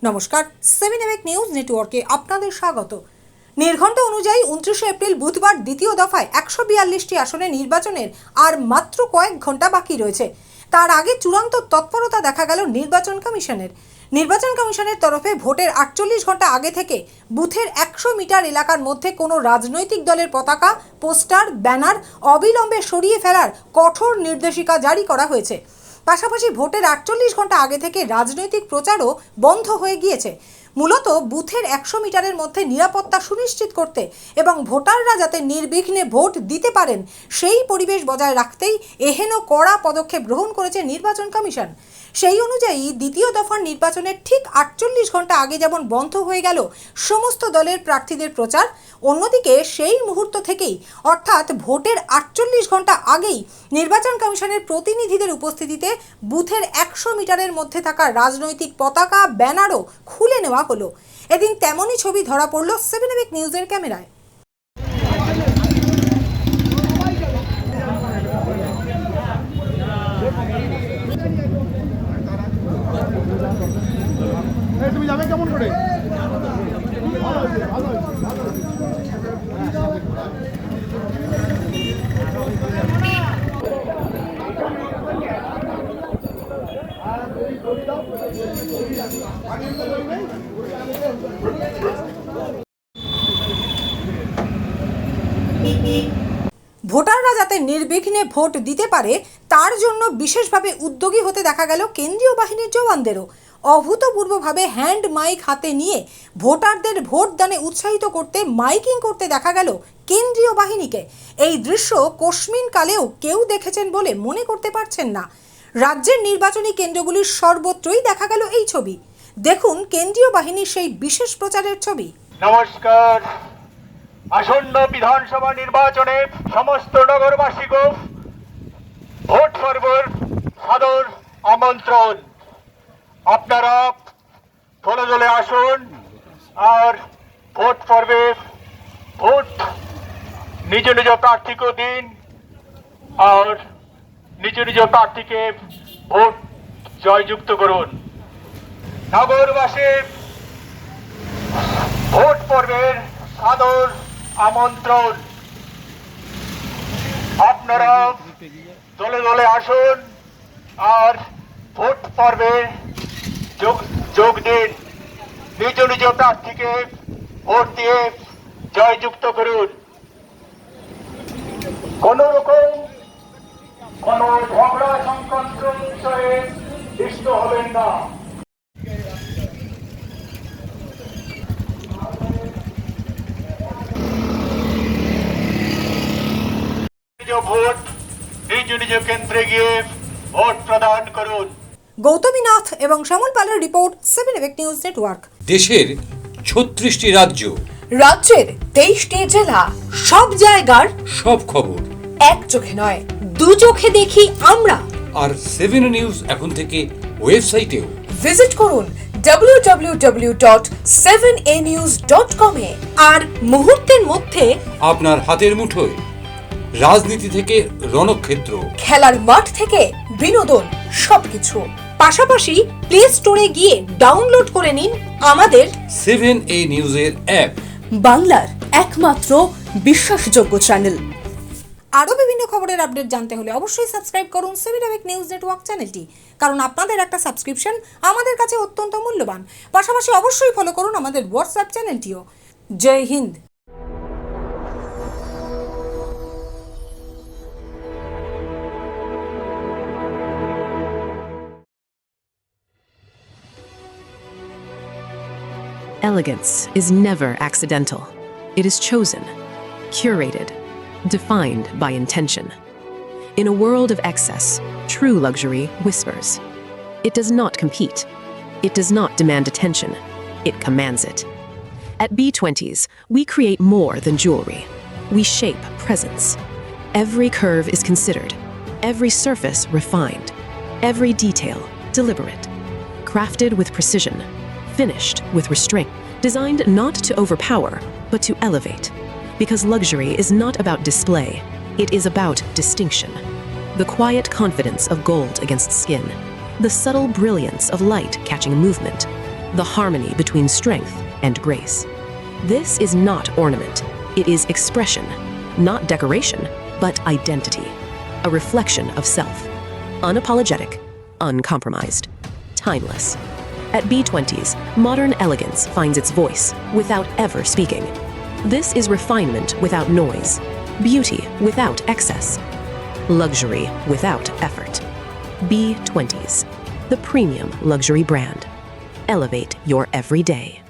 নমস্কার, 7 এমএক নিউজ নেটওয়ার্কে আপনাদের স্বাগত। নির্ঘণ্ট অনুযায়ী 29 এপ্রিল বুধবার দ্বিতীয় দফায় 142টি আসনে নির্বাচনের আর মাত্র কয়েক ঘন্টা বাকি রয়েছে। তার আগে চূড়ান্ত তৎপরতা দেখা গেল নির্বাচন কমিশনের। নির্বাচন কমিশনের তরফে ভোটের 48 ঘন্টা আগে থেকে বুথের 100 মিটার এলাকার মধ্যে কোনো রাজনৈতিক দলের পতাকা, পোস্টার, ব্যানার অবিলম্বে সরিয়ে ফেলার কঠোর নির্দেশিকা জারি করা হয়েছে। পাশাপাশি ভোটের 48 ঘন্টা আগে থেকে রাজনৈতিক প্রচারও বন্ধ হয়ে গিয়েছে, মূলত বুথের 100 মিটারের মধ্যে নিরাপত্তা সুনিশ্চিত করতে এবং ভোটাররা যাতে নির্বিঘ্নে ভোট দিতে পারেন সেই পরিবেশ বজায় রাখতেই এহেন কড়া পদক্ষেপ গ্রহণ করেছে নির্বাচন কমিশন। সেই অনুযায়ী দ্বিতীয় দফার নির্বাচনের ঠিক 48 ঘন্টা আগে যেমন বন্ধ হয়ে গেল সমস্ত দলের প্রার্থীদের প্রচার, অন্যদিকে সেই মুহূর্ত থেকেই অর্থাৎ ভোটের 48 ঘন্টা আগেই নির্বাচন কমিশনের প্রতিনিধিদের উপস্থিতিতে বুথের 100 মিটারের মধ্যে থাকা রাজনৈতিক পতাকা, ব্যানারও খুলে নেওয়া হলো। এদিন তেমনই ছবি ধরা পড়ল 7 এমএক নিউজের ক্যামেরায়। তুমি যাবে কেমন করে? ভোটাররা যাতে নির্বিঘ্নে ভোট দিতে পারে তার জন্য বিশেষভাবে উদ্যোগী হতে দেখা গেল কেন্দ্রীয় বাহিনীর জওয়ানদেরও। অভূতপূর্বভাবে হ্যান্ড মাইক হাতে নিয়ে ভোটারদের ভোটদানে উৎসাহিত করতে মাইকিং করতে দেখা গেল কেন্দ্রীয় বাহিনীকে। এই দৃশ্য কোশ্মিন কালেও কেউ দেখেছেন বলে মনে করতে পারছেন না। রাজ্যের নির্বাচনী কেন্দ্রগুলির সর্বত্রই দেখা গেল এই ছবি। দেখুন কেন্দ্রীয় বাহিনীর সেই বিশেষ প্রচারের ছবি। নমস্কার। আসন্ন বিধানসভা নির্বাচনে সমস্ত নগরবাসীকে ভোট পর্বের সাদর আমন্ত্রণ। আপনারা দলে দলে আসুন আর ভোট পর্বে ভোট নিজ নিজ প্রার্থীকে দিন আর নিজ নিজ প্রার্থীকে ভোট জয়যুক্ত করুন। নগরবাসী ভোট পর্বের সাদর আমন্ত্রণ। আপনারা দলে দলে আসুন আর ভোট পর্বে যোগ দিন। নিজ নিজ প্রার্থীকে ভোট দিয়ে জয়যুক্ত করুন। কোন রকম কোন ঝগড়া সংক্রান্ত বিষয়ে লিপ্ত হবেন না। ভোট নিজ নিজ কেন্দ্রে গিয়ে ভোট প্রদান করুন। গৌতমী নাথ এবং শ্যামল পালের রিপোর্ট, 7 এমএক নিউজ নেটওয়ার্ক। দেশের 36টি রাজ্য, রাজ্যের 23টি জেলা, সব জায়গার সব খবর এক চোখে নয়, দু চোখে দেখি আমরা। আর 7 নিউজ এখন থেকে ওয়েবসাইটেও ভিজিট করুন www.7anews.com এ। আর মুহূর্তের মধ্যে আপনার হাতের মুঠোয় রাজনীতি থেকে রণক্ষেত্র, খেলার মাঠ থেকে বিনোদন, সবকিছু। পাশাপাশি প্লে স্টোরে গিয়ে ডাউনলোড করে নিন আমাদের 7A নিউজের অ্যাপ, বাংলার একমাত্র বিশ্বাসযোগ্য চ্যানেল। আরও বিভিন্ন খবরের আপডেট জানতে হলে অবশ্যই সাবস্ক্রাইব করুন 7 এমএক নিউজ নেটওয়ার্ক চ্যানেলটি, কারণ আপনাদের একটা সাবস্ক্রিপশন আমাদের কাছে অত্যন্ত মূল্যবান। পাশাপাশি অবশ্যই ফলো করুন আমাদের হোয়াটসঅ্যাপ চ্যানেলটিও। Jai Hind. Elegance is never accidental. It is chosen, curated, defined by intention. In a world of excess, true luxury whispers. It does not compete. It does not demand attention. It commands it. At B20s, we create more than jewelry. We shape presence. Every curve is considered, every surface refined, every detail deliberate, crafted with precision, finished with restraint, designed not to overpower, but to elevate. Because luxury is not about display, it is about distinction. The quiet confidence of gold against skin, the subtle brilliance of light catching movement, the harmony between strength and grace. This is not ornament, it is expression, not decoration, but identity, a reflection of self. Unapologetic, uncompromised, timeless. At B20s, modern elegance finds its voice without ever speaking. This is refinement without noise, beauty without excess, luxury without effort. B20s, the premium luxury brand. Elevate your everyday.